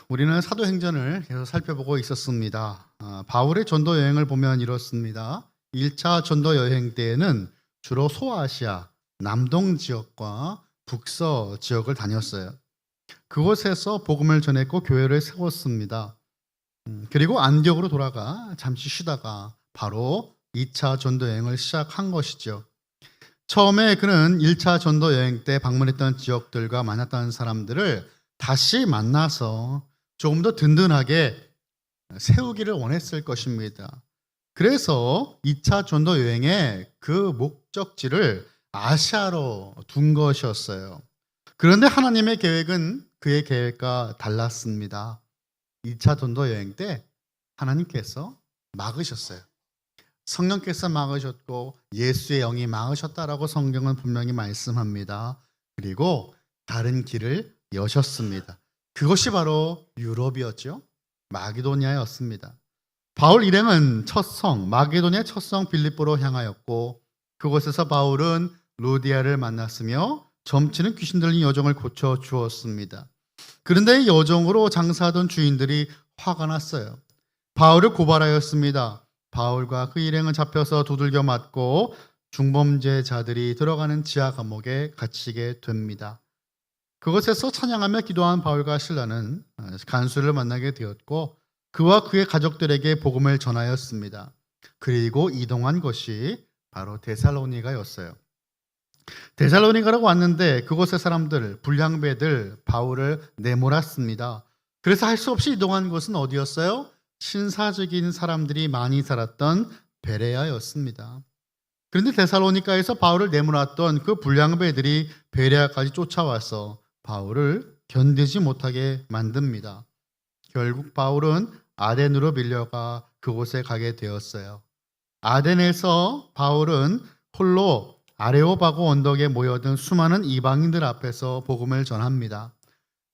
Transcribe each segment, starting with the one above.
우리는 사도행전을 계속 살펴보고 있었습니다. 바울의 전도 여행을 보면 이렇습니다. 1차 전도 여행 때에는 주로 소아시아, 남동 지역과 북서 지역을 다녔어요. 그곳에서 복음을 전했고 교회를 세웠습니다. 그리고 안디옥으로 돌아가 잠시 쉬다가 바로 2차 전도 여행을 시작한 것이죠. 처음에 그는 1차 전도 여행 때 방문했던 지역들과 만났던 사람들을 다시 만나서 조금 더 든든하게 세우기를 원했을 것입니다. 그래서 2차 전도 여행의 그 목적지를 아시아로 둔 것이었어요. 그런데 하나님의 계획은 그의 계획과 달랐습니다. 2차 전도 여행 때 하나님께서 막으셨어요. 성령께서 막으셨고 예수의 영이 막으셨다라고 성경은 분명히 말씀합니다. 그리고 다른 길을 여셨습니다. 그것이 바로 유럽이었죠. 마게도니아였습니다. 바울 일행은 첫 성 마게도니아 첫 성 빌립보로 향하였고 그곳에서 바울은 루디아를 만났으며 점치는 귀신 들린 여종을 고쳐 주었습니다. 그런데 이 여종으로 장사하던 주인들이 화가 났어요. 바울을 고발하였습니다. 바울과 그 일행은 잡혀서 두들겨 맞고 중범죄자들이 들어가는 지하 감옥에 갇히게 됩니다. 그곳에서 찬양하며 기도한 바울과 실라는 간수를 만나게 되었고 그와 그의 가족들에게 복음을 전하였습니다. 그리고 이동한 곳이 바로 데살로니가였어요. 데살로니가라고 왔는데 그곳의 사람들, 불량배들 바울을 내몰았습니다. 그래서 할 수 없이 이동한 곳은 어디였어요? 신사적인 사람들이 많이 살았던 베레아였습니다. 그런데 데살로니가에서 바울을 내몰았던 그 불량배들이 베레아까지 쫓아와서 바울을 견디지 못하게 만듭니다. 결국 바울은 아덴으로 밀려가 그곳에 가게 되었어요. 아덴에서 바울은 홀로 아레오바고 언덕에 모여든 수많은 이방인들 앞에서 복음을 전합니다.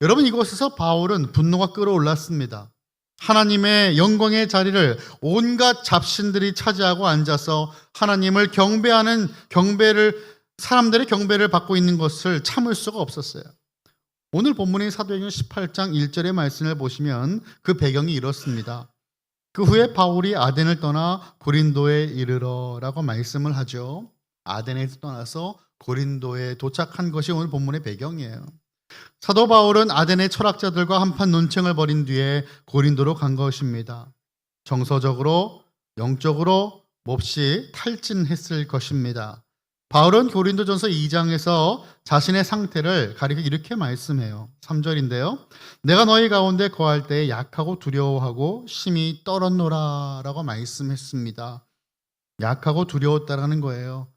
여러분, 이곳에서 바울은 분노가 끌어올랐습니다. 하나님의 영광의 자리를 온갖 잡신들이 차지하고 앉아서 하나님을 경배하는 사람들의 경배를 받고 있는 것을 참을 수가 없었어요. 오늘 본문인 사도행전 18장 1절의 말씀을 보시면 그 배경이 이렇습니다. 그 후에 바울이 아덴을 떠나 고린도에 이르러라고 말씀을 하죠. 아덴에서 떠나서 고린도에 도착한 것이 오늘 본문의 배경이에요. 사도 바울은 아덴의 철학자들과 한판 논쟁을 벌인 뒤에 고린도로 간 것입니다. 정서적으로, 영적으로 몹시 탈진했을 것입니다. 바울은 고린도전서 2장에서 자신의 상태를 가리켜 이렇게 말씀해요. 3절인데요. 내가 너희 가운데 거할 때 약하고 두려워하고 심히 떨었노라 라고 말씀했습니다. 약하고 두려웠다라는 거예요.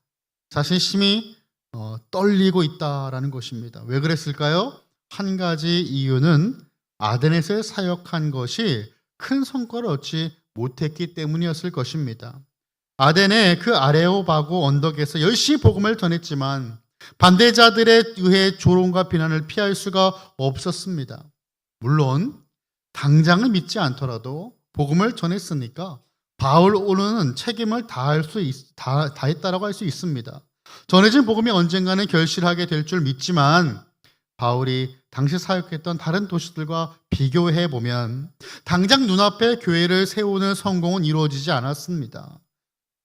자신이 심히 떨리고 있다라는 것입니다. 왜 그랬을까요? 한 가지 이유는 아덴에서 사역한 것이 큰 성과를 얻지 못했기 때문이었을 것입니다. 아덴의 그 아레오바고 언덕에서 열심히 복음을 전했지만 반대자들에 의해 조롱과 비난을 피할 수가 없었습니다. 물론 당장은 믿지 않더라도 복음을 전했으니까 바울 오는 책임을 다했다라고 할 수 있습니다. 전해진 복음이 언젠가는 결실하게 될 줄 믿지만 바울이 당시 사역했던 다른 도시들과 비교해 보면 당장 눈앞에 교회를 세우는 성공은 이루어지지 않았습니다.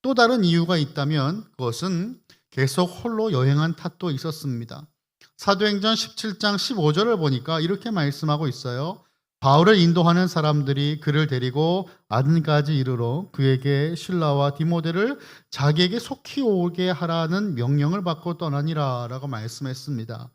또 다른 이유가 있다면 그것은 계속 홀로 여행한 탓도 있었습니다. 사도행전 17장 15절을 보니까 이렇게 말씀하고 있어요. 바울을 인도하는 사람들이 그를 데리고 아덴까지 이르러 그에게 실라와 디모데를 자기에게 속히 오게 하라는 명령을 받고 떠나니라 라고 말씀했습니다.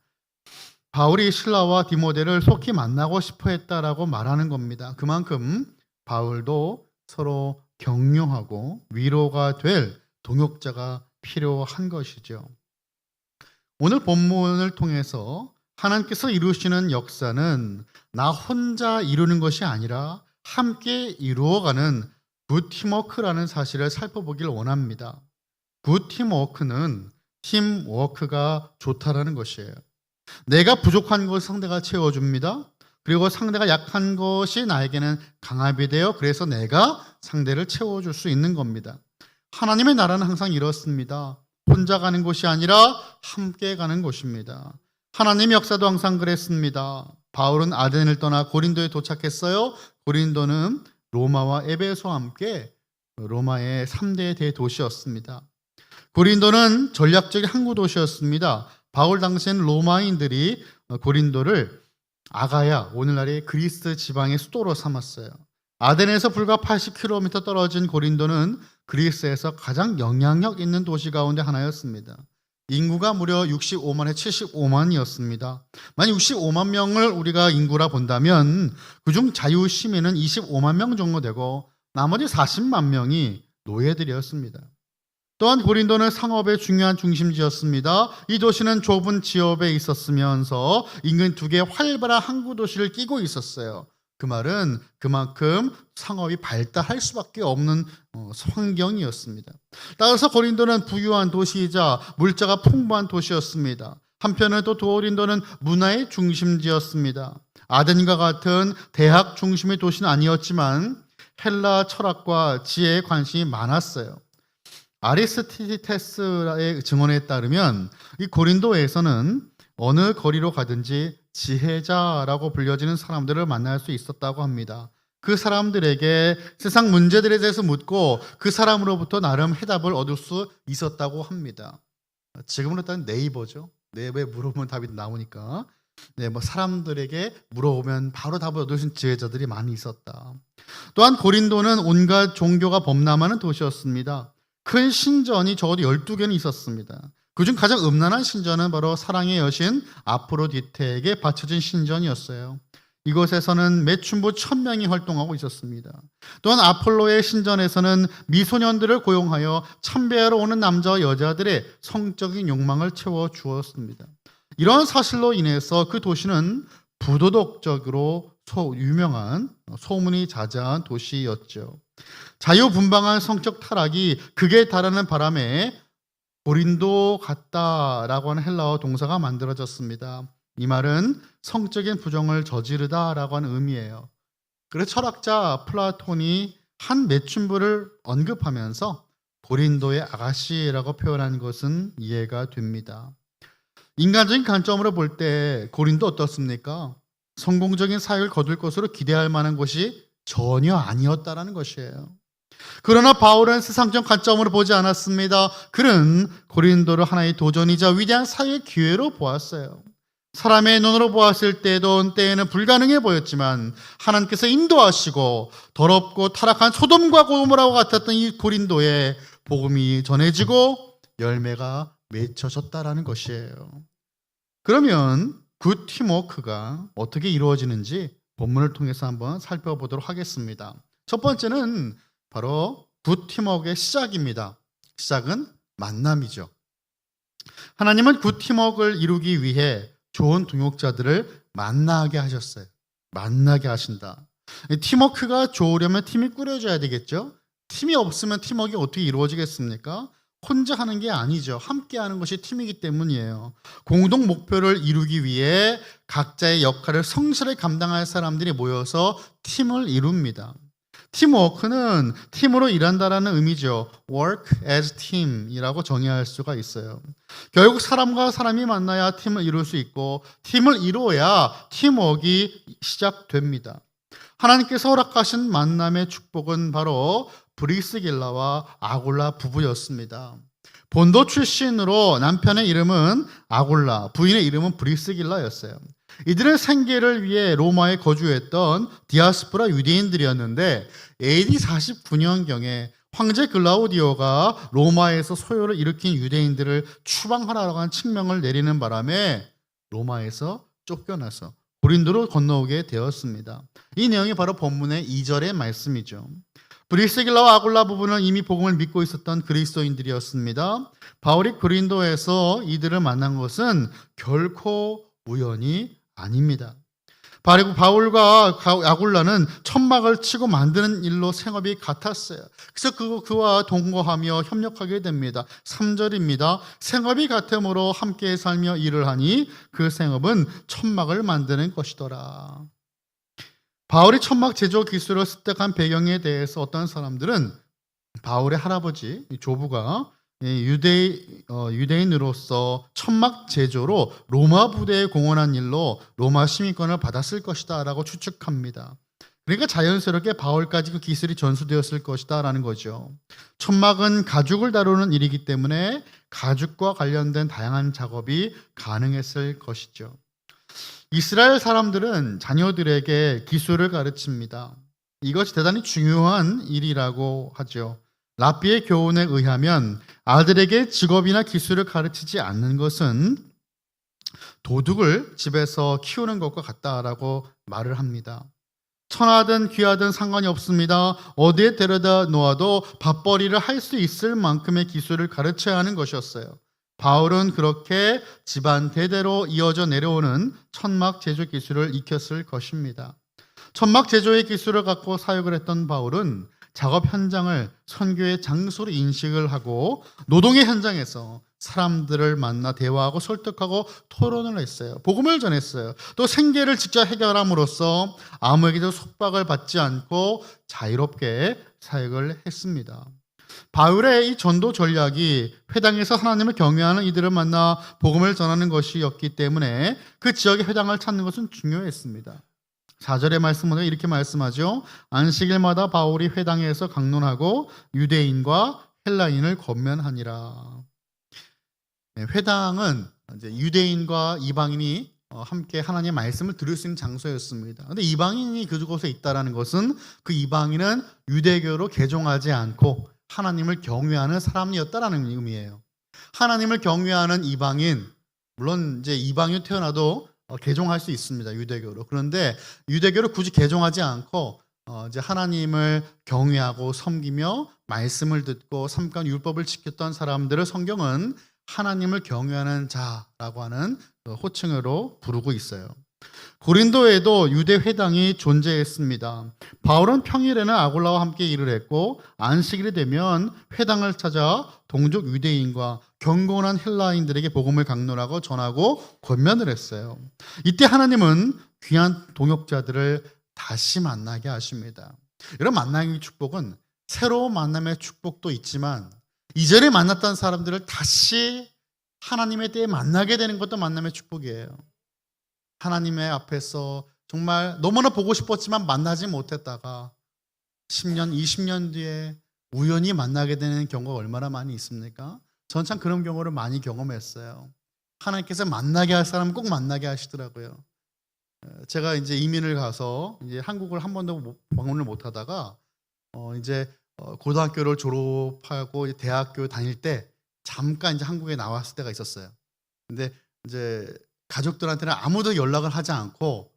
바울이 실라와 디모데를 속히 만나고 싶어 했다라고 말하는 겁니다. 그만큼 바울도 서로 격려하고 위로가 될 동역자가 필요한 것이죠. 오늘 본문을 통해서 하나님께서 이루시는 역사는 나 혼자 이루는 것이 아니라 함께 이루어가는 굿팀워크라는 사실을 살펴보길 원합니다. 굿팀워크는 팀워크가 좋다라는 것이에요. 내가 부족한 것을 상대가 채워줍니다. 그리고 상대가 약한 것이 나에게는 강압이 되어 그래서 내가 상대를 채워줄 수 있는 겁니다. 하나님의 나라는 항상 이렇습니다. 혼자 가는 곳이 아니라 함께 가는 곳입니다. 하나님의 역사도 항상 그랬습니다. 바울은 아덴을 떠나 고린도에 도착했어요. 고린도는 로마와 에베소와 함께 로마의 3대 대도시였습니다. 고린도는 전략적인 항구 도시였습니다. 바울 당시에는 로마인들이 고린도를 아가야, 오늘날의 그리스 지방의 수도로 삼았어요. 아덴에서 불과 80km 떨어진 고린도는 그리스에서 가장 영향력 있는 도시 가운데 하나였습니다. 인구가 무려 65만에 75만이었습니다. 만약 65만 명을 우리가 인구라 본다면 그중 자유 시민은 25만 명 정도 되고 나머지 40만 명이 노예들이었습니다. 또한 고린도는 상업의 중요한 중심지였습니다. 이 도시는 좁은 지역에 있었으면서 인근 두 개의 활발한 항구 도시를 끼고 있었어요. 그 말은 그만큼 상업이 발달할 수밖에 없는 환경이었습니다. 따라서 고린도는 부유한 도시이자 물자가 풍부한 도시였습니다. 한편으로 또 고린도는 문화의 중심지였습니다. 아덴과 같은 대학 중심의 도시는 아니었지만 헬라 철학과 지혜에 관심이 많았어요. 아리스티테스의 증언에 따르면 이 고린도에서는 어느 거리로 가든지 지혜자라고 불려지는 사람들을 만날 수 있었다고 합니다. 그 사람들에게 세상 문제들에 대해서 묻고 그 사람으로부터 나름 해답을 얻을 수 있었다고 합니다. 지금으로 따지면 네이버죠. 네이버에 물어보면 답이 나오니까. 사람들에게 물어보면 바로 답을 얻을 수 있는 지혜자들이 많이 있었다. 또한 고린도는 온갖 종교가 범람하는 도시였습니다. 큰 신전이 적어도 12개는 있었습니다. 그중 가장 음란한 신전은 바로 사랑의 여신 아프로디테에게 바쳐진 신전이었어요. 이곳에서는 매춘부 1000명이 활동하고 있었습니다. 또한 아폴로의 신전에서는 미소년들을 고용하여 참배하러 오는 남자와 여자들의 성적인 욕망을 채워주었습니다. 이런 사실로 인해서 그 도시는 부도덕적으로 유명한 소문이 자자한 도시였죠. 자유분방한 성적 타락이 극에 달하는 바람에 고린도 같다라고 하는 헬라어 동사가 만들어졌습니다. 이 말은 성적인 부정을 저지르다라고 하는 의미예요. 그래서 철학자 플라톤이 한 매춘부를 언급하면서 고린도의 아가씨라고 표현한 것은 이해가 됩니다. 인간적인 관점으로 볼 때 고린도 어떻습니까? 성공적인 사역을 거둘 것으로 기대할 만한 곳이 전혀 아니었다라는 것이에요. 그러나 바울은 세상적 관점으로 보지 않았습니다. 그는 고린도를 하나의 도전이자 위대한 사역의 기회로 보았어요. 사람의 눈으로 보았을 때에는 불가능해 보였지만 하나님께서 인도하시고 더럽고 타락한 소돔과 고모라와 같았던 이 고린도에 복음이 전해지고 열매가 맺혀졌다라는 것이에요. 그러면 굿 팀워크가 어떻게 이루어지는지 본문을 통해서 한번 살펴보도록 하겠습니다. 첫 번째는 바로 굿 팀워크의 시작입니다. 시작은 만남이죠. 하나님은 굿 팀워크를 이루기 위해 좋은 동역자들을 만나게 하셨어요. 만나게 하신다. 팀워크가 좋으려면 팀이 꾸려져야 되겠죠. 팀이 없으면 팀워크가 어떻게 이루어지겠습니까? 혼자 하는 게 아니죠. 함께 하는 것이 팀이기 때문이에요. 공동 목표를 이루기 위해 각자의 역할을 성실하게 감당할 사람들이 모여서 팀을 이룹니다. 팀워크는 팀으로 일한다라는 의미죠. Work as team이라고 정의할 수가 있어요. 결국 사람과 사람이 만나야 팀을 이룰 수 있고 팀을 이루어야 팀워크가 시작됩니다. 하나님께서 허락하신 만남의 축복은 바로 브리스길라와 아굴라 부부였습니다. 본도 출신으로 남편의 이름은 아굴라, 부인의 이름은 브리스길라였어요. 이들은 생계를 위해 로마에 거주했던 디아스포라 유대인들이었는데 AD 49년경에 황제 글라우디오가 로마에서 소요를 일으킨 유대인들을 추방하라고 한 칙명을 내리는 바람에 로마에서 쫓겨나서 고린도로 건너오게 되었습니다. 이 내용이 바로 본문의 2절의 말씀이죠. 브리스길라와 아굴라 부부는 이미 복음을 믿고 있었던 그리스도인들이었습니다. 바울이 고린도에서 이들을 만난 것은 결코 우연이 아닙니다. 바울과 아굴라는 천막을 치고 만드는 일로 생업이 같았어요. 그래서 그와 동거하며 협력하게 됩니다. 3절입니다. 생업이 같으므로 함께 살며 일을 하니 그 생업은 천막을 만드는 것이더라. 바울이 천막 제조 기술을 습득한 배경에 대해서 어떤 사람들은 바울의 할아버지 조부가 유대인으로서 천막 제조로 로마 부대에 공헌한 일로 로마 시민권을 받았을 것이다라고 추측합니다. 그러니까 자연스럽게 바울까지 그 기술이 전수되었을 것이다라는 거죠. 천막은 가죽을 다루는 일이기 때문에 가죽과 관련된 다양한 작업이 가능했을 것이죠. 이스라엘 사람들은 자녀들에게 기술을 가르칩니다. 이것이 대단히 중요한 일이라고 하죠. 랍비의 교훈에 의하면 아들에게 직업이나 기술을 가르치지 않는 것은 도둑을 집에서 키우는 것과 같다라고 말을 합니다. 천하든 귀하든 상관이 없습니다. 어디에 데려다 놓아도 밥벌이를 할 수 있을 만큼의 기술을 가르쳐야 하는 것이었어요. 바울은 그렇게 집안 대대로 이어져 내려오는 천막 제조 기술을 익혔을 것입니다. 천막 제조의 기술을 갖고 사역을 했던 바울은 작업 현장을 선교의 장소로 인식을 하고 노동의 현장에서 사람들을 만나 대화하고 설득하고 토론을 했어요. 복음을 전했어요. 또 생계를 직접 해결함으로써 아무에게도 속박을 받지 않고 자유롭게 사역을 했습니다. 바울의 이 전도 전략이 회당에서 하나님을 경외하는 이들을 만나 복음을 전하는 것이었기 때문에 그 지역의 회당을 찾는 것은 중요했습니다. 4절의 말씀은 이렇게 말씀하죠. 안식일마다 바울이 회당에서 강론하고 유대인과 헬라인을 권면하니라. 회당은 이제 유대인과 이방인이 함께 하나님의 말씀을 들을 수 있는 장소였습니다. 그런데 이방인이 그곳에 있다는 것은 그 이방인은 유대교로 개종하지 않고 하나님을 경외하는 사람이었다라는 의미예요. 하나님을 경외하는 이방인, 물론 이제 이방인 태어나도 개종할 수 있습니다. 유대교로. 그런데 유대교를 굳이 개종하지 않고 이제 하나님을 경외하고 섬기며 말씀을 듣고 삼가운 율법을 지켰던 사람들을 성경은 하나님을 경외하는 자라고 하는 호칭으로 부르고 있어요. 고린도에도 유대 회당이 존재했습니다. 바울은 평일에는 아굴라와 함께 일을 했고 안식일이 되면 회당을 찾아 동족 유대인과 경건한 헬라인들에게 복음을 강론하고 전하고 권면을 했어요. 이때 하나님은 귀한 동역자들을 다시 만나게 하십니다. 이런 만남의 축복은 새로운 만남의 축복도 있지만 이전에 만났던 사람들을 다시 하나님에 대해 만나게 되는 것도 만남의 축복이에요. 하나님의 앞에서 정말 너무나 보고 싶었지만 만나지 못했다가 10년, 20년 뒤에 우연히 만나게 되는 경우가 얼마나 많이 있습니까? 저는 참 그런 경우를 많이 경험했어요. 하나님께서 만나게 할 사람은 꼭 만나게 하시더라고요. 제가 이제 이민을 가서 이제 한국을 한 번도 방문을 못 하다가 이제 고등학교를 졸업하고 대학교 다닐 때 잠깐 이제 한국에 나왔을 때가 있었어요. 근데 이제 가족들한테는 아무도 연락을 하지 않고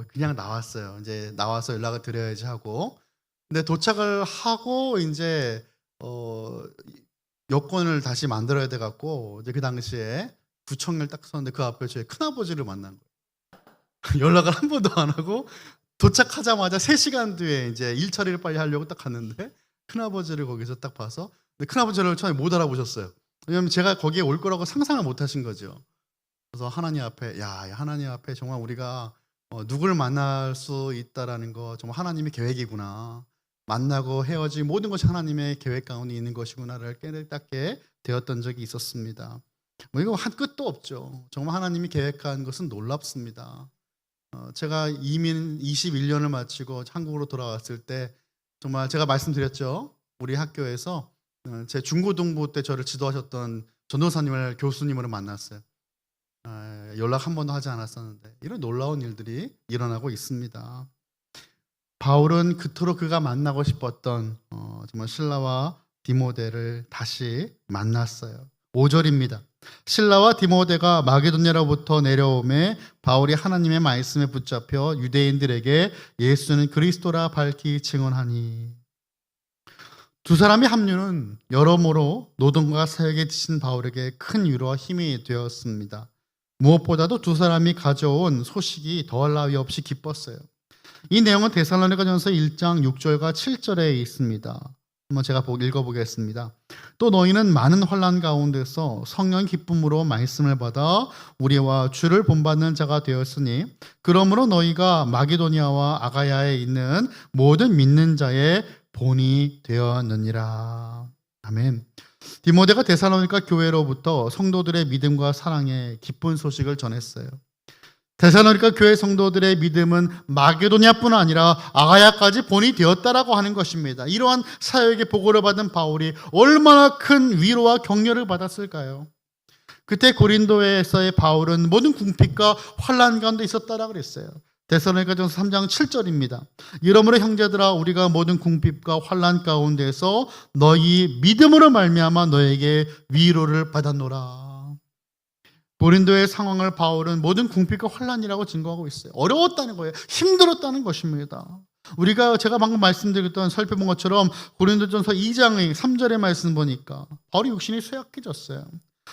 그냥 나왔어요. 이제 나와서 연락을 드려야지 하고. 근데 도착을 하고 이제 여권을 다시 만들어야 돼 갖고 이제 그 당시에 구청을 딱 섰는데 그 앞에 저희 큰아버지를 만난 거예요. 연락을 한 번도 안 하고 도착하자마자 3시간 뒤에 이제 일 처리를 빨리 하려고 딱 갔는데 큰아버지를 거기서 딱 봐서 근데 큰아버지를 처음에 못 알아보셨어요. 왜냐하면 제가 거기에 올 거라고 상상을 못 하신 거죠. 그래서 하나님 앞에 하나님 앞에 정말 우리가 누구를 만날 수 있다라는 거 정말 하나님의 계획이구나. 만나고 헤어지 모든 것이 하나님의 계획 가운데 있는 것이구나를 깨닫게 되었던 적이 있었습니다. 이거 한 끝도 없죠. 정말 하나님이 계획한 것은 놀랍습니다. 제가 이민 21년을 마치고 한국으로 돌아왔을 때 정말 제가 말씀드렸죠. 우리 학교에서 제 중고등부 때 저를 지도하셨던 전도사님을 교수님으로 만났어요. 연락 한 번도 하지 않았었는데 이런 놀라운 일들이 일어나고 있습니다. 바울은 그토록 그가 만나고 싶었던 정말 실라와 디모데를 다시 만났어요. 5절입니다. 실라와 디모데가 마게도냐로부터 내려오매 바울이 하나님의 말씀에 붙잡혀 유대인들에게 예수는 그리스도라 밝히 증언하니. 두 사람의 합류는 여러모로 노동과 사역에 지친 바울에게 큰 위로와 힘이 되었습니다. 무엇보다도 두 사람이 가져온 소식이 더할 나위 없이 기뻤어요. 이 내용은 데살로니가전서 1장 6절과 7절에 있습니다. 한번 제가 읽어보겠습니다. 또 너희는 많은 환난 가운데서 성령 기쁨으로 말씀을 받아 우리와 주를 본받는 자가 되었으니 그러므로 너희가 마게도니아와 아가야에 있는 모든 믿는 자의 본이 되었느니라. 아멘. 디모데가 데살로니가 교회로부터 성도들의 믿음과 사랑의 기쁜 소식을 전했어요. 데살로니가 교회 성도들의 믿음은 마게도냐뿐 아니라 아가야까지 본이 되었다라고 하는 것입니다. 이러한 사역의 보고를 받은 바울이 얼마나 큰 위로와 격려를 받았을까요? 그때 고린도에서의 바울은 모든 궁핍과 환난 가운데 있었다라고 그랬어요. 데살로니가전서 3장 7절입니다. 이러므로 형제들아 우리가 모든 궁핍과 환난 가운데서 너희 믿음으로 말미암아 너에게 위로를 받았노라. 고린도의 상황을 바울은 모든 궁핍과 환난이라고 증거하고 있어요. 어려웠다는 거예요. 힘들었다는 것입니다. 제가 방금 말씀드렸던 살펴본 것처럼 고린도전서 2장의 3절의 말씀 보니까 바울이 육신이 쇠약해졌어요.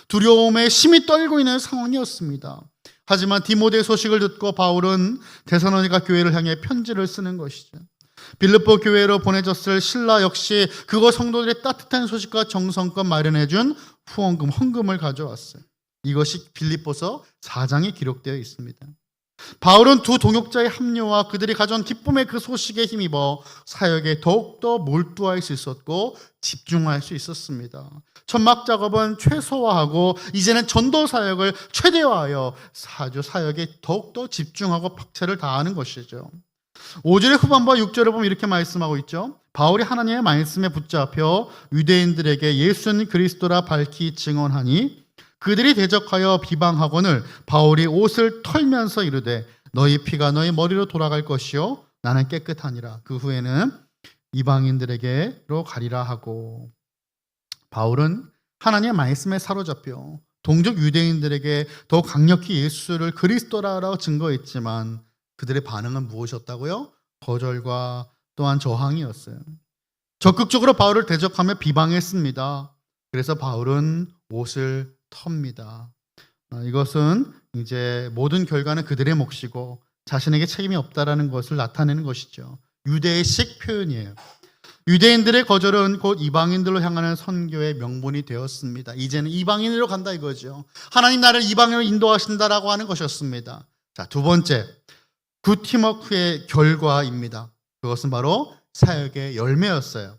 두려움에 심히 떨고 있는 상황이었습니다. 하지만 디모데 소식을 듣고 바울은 데살로니가 교회를 향해 편지를 쓰는 것이죠. 빌립보 교회로 보내졌을 신라 역시 그곳 성도들의 따뜻한 소식과 정성껏 마련해준 후원금, 헌금을 가져왔어요. 이것이 빌립보서 4장에 기록되어 있습니다. 바울은 두 동역자의 합류와 그들이 가져온 기쁨의 그 소식에 힘입어 사역에 더욱더 몰두할 수 있었고 집중할 수 있었습니다. 천막 작업은 최소화하고 이제는 전도 사역을 최대화하여 사역에 더욱더 집중하고 박차를 다하는 것이죠. 5절의 후반부와 6절을 보면 이렇게 말씀하고 있죠. 바울이 하나님의 말씀에 붙잡혀 유대인들에게 예수는 그리스도라 밝히 증언하니 그들이 대적하여 비방하거늘 바울이 옷을 털면서 이르되 너희 피가 너희 머리로 돌아갈 것이요 나는 깨끗하니라. 그 후에는 이방인들에게로 가리라 하고, 바울은 하나님의 말씀에 사로잡혀 동족 유대인들에게 더 강력히 예수를 그리스도라고 증거했지만 그들의 반응은 무엇이었다고요? 거절과 또한 저항이었어요. 적극적으로 바울을 대적하며 비방했습니다. 그래서 바울은 옷을 텁니다. 이것은 이제 모든 결과는 그들의 몫이고 자신에게 책임이 없다라는 것을 나타내는 것이죠. 유대식 표현이에요. 유대인들의 거절은 곧 이방인들로 향하는 선교의 명분이 되었습니다. 이제는 이방인으로 간다 이거죠. 하나님 나를 이방인으로 인도하신다라고 하는 것이었습니다. 자, 두 번째, 굿티머크의 결과입니다. 그것은 바로 사역의 열매였어요.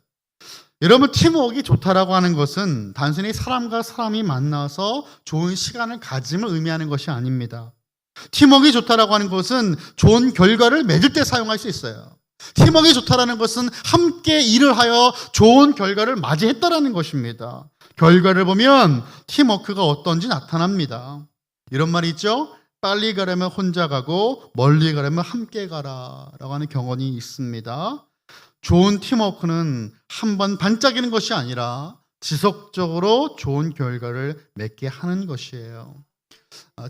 여러분, 팀워크가 좋다라고 하는 것은 단순히 사람과 사람이 만나서 좋은 시간을 가짐을 의미하는 것이 아닙니다. 팀워크가 좋다라고 하는 것은 좋은 결과를 맺을 때 사용할 수 있어요. 팀워크가 좋다라는 것은 함께 일을 하여 좋은 결과를 맞이했다라는 것입니다. 결과를 보면 팀워크가 어떤지 나타납니다. 이런 말이 있죠. 빨리 가려면 혼자 가고 멀리 가려면 함께 가라라고 하는 경언이 있습니다. 좋은 팀워크는 한 번 반짝이는 것이 아니라 지속적으로 좋은 결과를 맺게 하는 것이에요.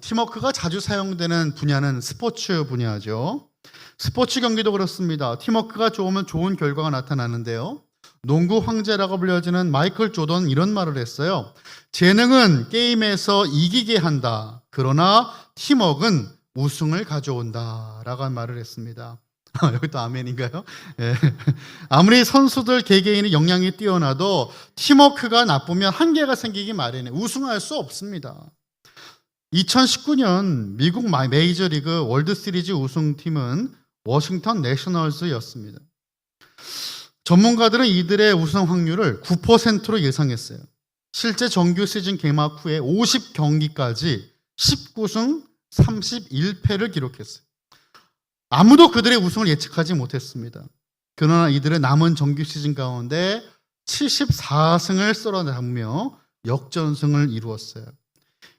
팀워크가 자주 사용되는 분야는 스포츠 분야죠. 스포츠 경기도 그렇습니다. 팀워크가 좋으면 좋은 결과가 나타나는데요. 농구 황제라고 불려지는 마이클 조던 이런 말을 했어요. 재능은 게임에서 이기게 한다. 그러나 팀워크는 우승을 가져온다. 라고 말을 했습니다. 여기 또 아멘인가요? 예. 아무리 선수들 개개인의 역량이 뛰어나도 팀워크가 나쁘면 한계가 생기기 마련해 우승할 수 없습니다. 2019년 미국 메이저리그 월드시리즈 우승팀은 워싱턴 내셔널즈였습니다. 전문가들은 이들의 우승 확률을 9%로 예상했어요. 실제 정규 시즌 개막 후에 50경기까지 19승 31패를 기록했어요. 아무도 그들의 우승을 예측하지 못했습니다. 그러나 이들은 남은 정규 시즌 가운데 74승을 쓸어담으며 역전승을 이루었어요.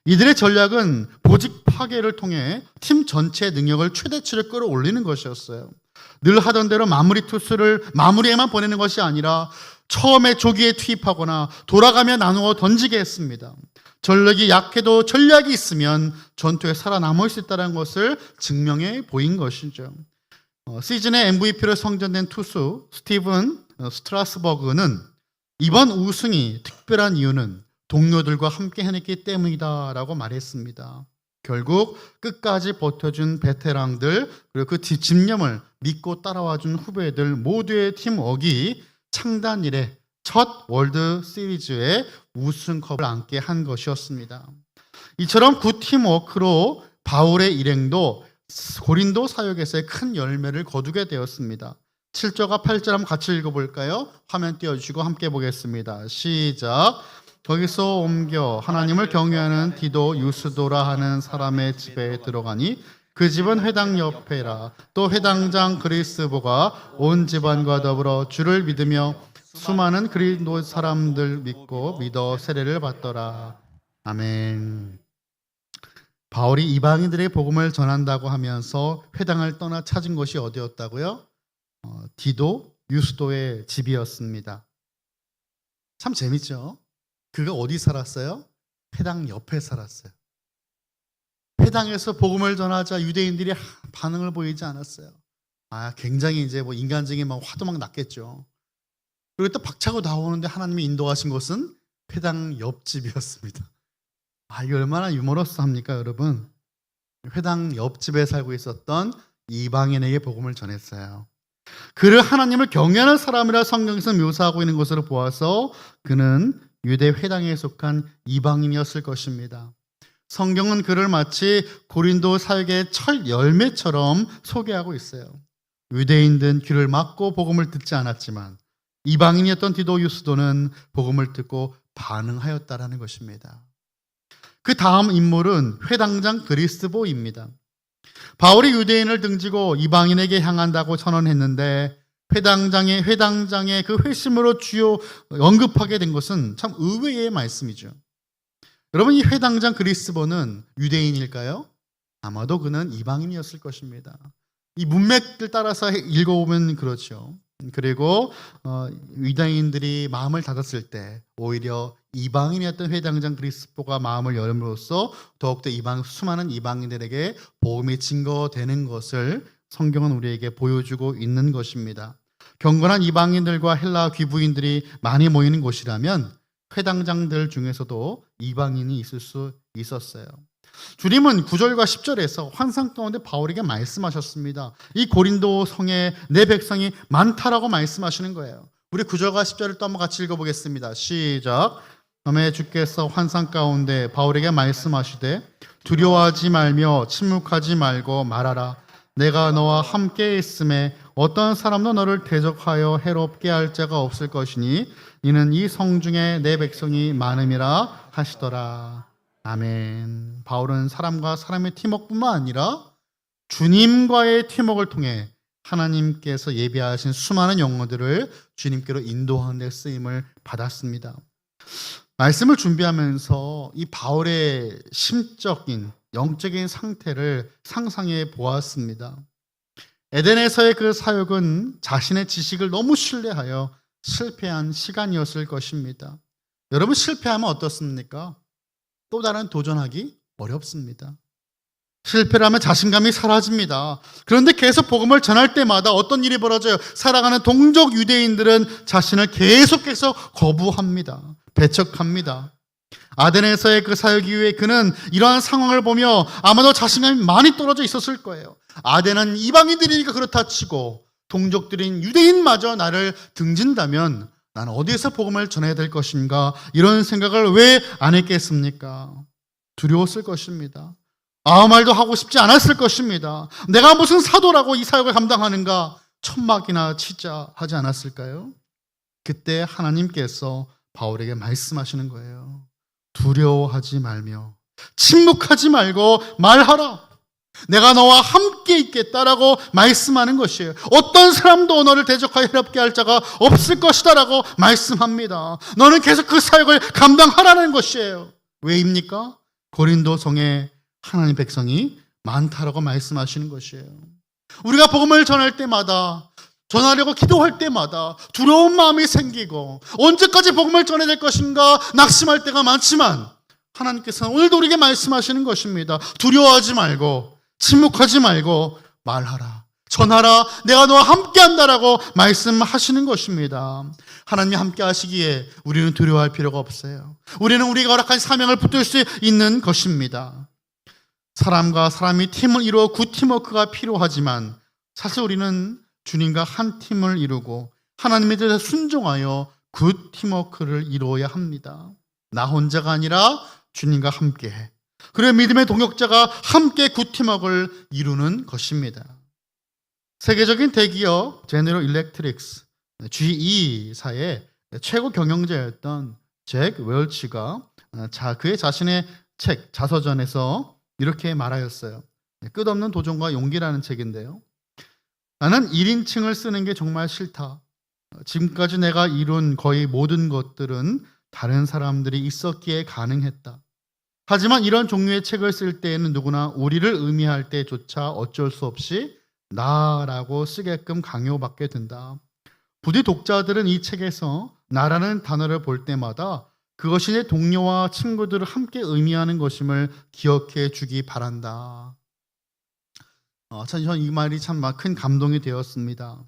이들의 전략은 보직 파괴를 통해 팀 전체의 능력을 최대치로 끌어올리는 것이었어요. 늘 하던 대로 마무리 투수를 마무리에만 보내는 것이 아니라 처음에 조기에 투입하거나 돌아가며 나누어 던지게 했습니다. 전력이 약해도 전략이 있으면 전투에 살아남을 수 있다는 것을 증명해 보인 것이죠. 시즌의 MVP로 선정된 투수 스티븐 스트라스버그는 이번 우승이 특별한 이유는 동료들과 함께 해냈기 때문이다라고 말했습니다. 결국 끝까지 버텨준 베테랑들 그리고 그 집념을 믿고 따라와준 후배들 모두의 팀워크가 창단 이래 첫 월드 시리즈의 우승컵을 안게 한 것이었습니다. 이처럼 굿 팀워크로 바울의 일행도 고린도 사역에서의 큰 열매를 거두게 되었습니다. 7절과 8절 한번 같이 읽어볼까요? 화면 띄워주시고 함께 보겠습니다. 시작. 거기서 옮겨 하나님을 경외하는 디도 유스도라 하는 사람의 집에 들어가니 그 집은 회당 옆에라. 또 회당장 그리스보가 온 집안과 더불어 주를 믿으며 수많은 그리스도 사람들 믿어 세례를 받더라. 아멘. 바울이 이방인들의 복음을 전한다고 하면서 회당을 떠나 찾은 곳이 어디였다고요? 디도 유스도의 집이었습니다. 참 재밌죠? 그가 어디 살았어요? 회당 옆에 살았어요. 회당에서 복음을 전하자 유대인들이 반응을 보이지 않았어요. 굉장히 이제 인간적인 화도 막 났겠죠. 그리고 또 박차고 나오는데 하나님이 인도하신 곳은 회당 옆집이었습니다. 이게 얼마나 유머러스합니까, 여러분? 회당 옆집에 살고 있었던 이방인에게 복음을 전했어요. 그를 하나님을 경외하는 사람이라 성경에서 묘사하고 있는 것으로 보아서 그는 유대 회당에 속한 이방인이었을 것입니다. 성경은 그를 마치 고린도 사역의 첫 열매처럼 소개하고 있어요. 유대인들은 귀를 막고 복음을 듣지 않았지만 이방인이었던 디도 유스도는 복음을 듣고 반응하였다라는 것입니다. 그 다음 인물은 회당장 그리스보입니다. 바울이 유대인을 등지고 이방인에게 향한다고 선언했는데 회당장의 그 회심으로 주요 언급하게 된 것은 참 의외의 말씀이죠. 여러분, 이 회당장 그리스보는 유대인일까요? 아마도 그는 이방인이었을 것입니다. 이 문맥을 따라서 읽어보면 그렇죠. 그리고 유대인들이 마음을 닫았을 때 오히려 이방인이었던 회당장 그리스보가 마음을 열음으로써 더욱더 수많은 이방인들에게 복음이 증거되는 것을 성경은 우리에게 보여주고 있는 것입니다. 경건한 이방인들과 헬라 귀부인들이 많이 모이는 곳이라면 회당장들 중에서도 이방인이 있을 수 있었어요. 주님은 9절과 10절에서 환상 가운데 바울에게 말씀하셨습니다. 이 고린도 성에 내 백성이 많다라고 말씀하시는 거예요. 우리 9절과 10절을 또 한번 같이 읽어보겠습니다. 시작. 다음에 주께서 환상 가운데 바울에게 말씀하시되 두려워하지 말며 침묵하지 말고 말하라. 내가 너와 함께 있음에 어떤 사람도 너를 대적하여 해롭게 할 자가 없을 것이니 이는 이 성중에 내 백성이 많음이라 하시더라. 아멘. 바울은 사람과 사람의 팀워크뿐만 아니라 주님과의 팀워크를 통해 하나님께서 예비하신 수많은 영혼들을 주님께로 인도하는 데 쓰임을 받았습니다. 말씀을 준비하면서 이 바울의 심적인 영적인 상태를 상상해 보았습니다. 에덴에서의 그 사역은 자신의 지식을 너무 신뢰하여 실패한 시간이었을 것입니다. 여러분, 실패하면 어떻습니까? 또 다른 도전하기 어렵습니다. 실패를 하면 자신감이 사라집니다. 그런데 계속 복음을 전할 때마다 어떤 일이 벌어져요? 살아가는 동족 유대인들은 자신을 계속해서 거부합니다. 배척합니다. 아덴에서의 그 사역 이후에 그는 이러한 상황을 보며 아마도 자신감이 많이 떨어져 있었을 거예요. 아덴은 이방인들이니까 그렇다 치고 동족들인 유대인마저 나를 등진다면 나는 어디에서 복음을 전해야 될 것인가, 이런 생각을 왜 안 했겠습니까? 두려웠을 것입니다. 아무 말도 하고 싶지 않았을 것입니다. 내가 무슨 사도라고 이 사역을 감당하는가, 천막이나 치자 하지 않았을까요? 그때 하나님께서 바울에게 말씀하시는 거예요. 두려워하지 말며 침묵하지 말고 말하라. 내가 너와 함께 있겠다라고 말씀하는 것이에요. 어떤 사람도 너를 대적하여 해롭게 할 자가 없을 것이다라고 말씀합니다. 너는 계속 그 사역을 감당하라는 것이에요. 왜입니까? 고린도 성에 하나님 백성이 많다라고 말씀하시는 것이에요. 우리가 복음을 전할 때마다, 전하려고 기도할 때마다 두려운 마음이 생기고 언제까지 복음을 전해야 될 것인가 낙심할 때가 많지만 하나님께서는 오늘도 우리에게 말씀하시는 것입니다. 두려워하지 말고 침묵하지 말고 말하라. 전하라. 내가 너와 함께 한다라고 말씀하시는 것입니다. 하나님이 함께 하시기에 우리는 두려워할 필요가 없어요. 우리는 우리가 허락한 사명을 붙들 수 있는 것입니다. 사람과 사람이 팀을 이루어 굿팀워크가 필요하지만 사실 우리는 주님과 한 팀을 이루고 하나님에 대해서 순종하여 굿팀워크를 이루어야 합니다. 나 혼자가 아니라 주님과 함께해. 그리고 믿음의 동역자가 함께 굿팀워크를 이루는 것입니다. 세계적인 대기업 제너럴 일렉트릭스 GE사의 최고 경영자였던 잭 웰치가 그의 자신의 책 자서전에서 이렇게 말하였어요. 끝없는 도전과 용기라는 책인데요. 나는 1인칭을 쓰는 게 정말 싫다. 지금까지 내가 이룬 거의 모든 것들은 다른 사람들이 있었기에 가능했다. 하지만 이런 종류의 책을 쓸 때에는 누구나 우리를 의미할 때조차 어쩔 수 없이 나라고 쓰게끔 강요받게 된다. 부디 독자들은 이 책에서 나라는 단어를 볼 때마다 그것이 내 동료와 친구들을 함께 의미하는 것임을 기억해 주기 바란다. 저는 이 말이 참 큰 감동이 되었습니다.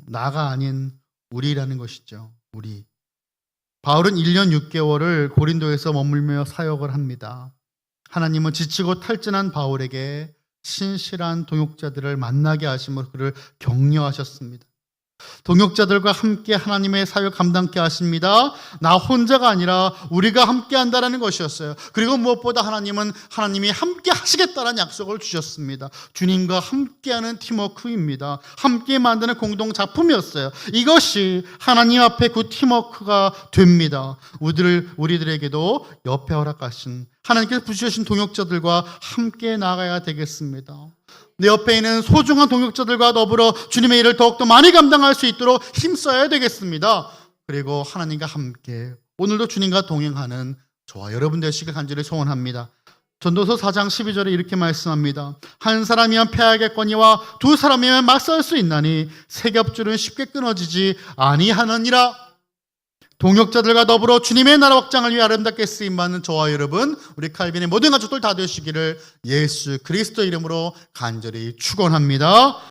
나가 아닌 우리라는 것이죠. 우리. 바울은 1년 6개월을 고린도에서 머물며 사역을 합니다. 하나님은 지치고 탈진한 바울에게 신실한 동역자들을 만나게 하심으로 그를 격려하셨습니다. 동역자들과 함께 하나님의 사역 감당케 하십니다. 나 혼자가 아니라 우리가 함께 한다라는 것이었어요. 그리고 무엇보다 하나님은 하나님이 함께 하시겠다는 약속을 주셨습니다. 주님과 함께하는 팀워크입니다. 함께 만드는 공동 작품이었어요. 이것이 하나님 앞에 그 팀워크가 됩니다. 우리들에게도 옆에 허락하신 하나님께서 부주신 동역자들과 함께 나가야 되겠습니다. 내 옆에 있는 소중한 동역자들과 더불어 주님의 일을 더욱더 많이 감당할 수 있도록 힘써야 되겠습니다. 그리고 하나님과 함께 오늘도 주님과 동행하는 저와 여러분 되시길 간절히 소원합니다. 전도서 4장 12절에 이렇게 말씀합니다. 한 사람이면 패하겠거니와 두 사람이면 맞설 수 있나니 세 겹줄은 쉽게 끊어지지 아니하느니라. 동역자들과 더불어 주님의 나라 확장을 위해 아름답게 쓰임받는 저와 여러분, 우리 칼빈의 모든 가족들 다 되시기를 예수 그리스도 이름으로 간절히 축원합니다.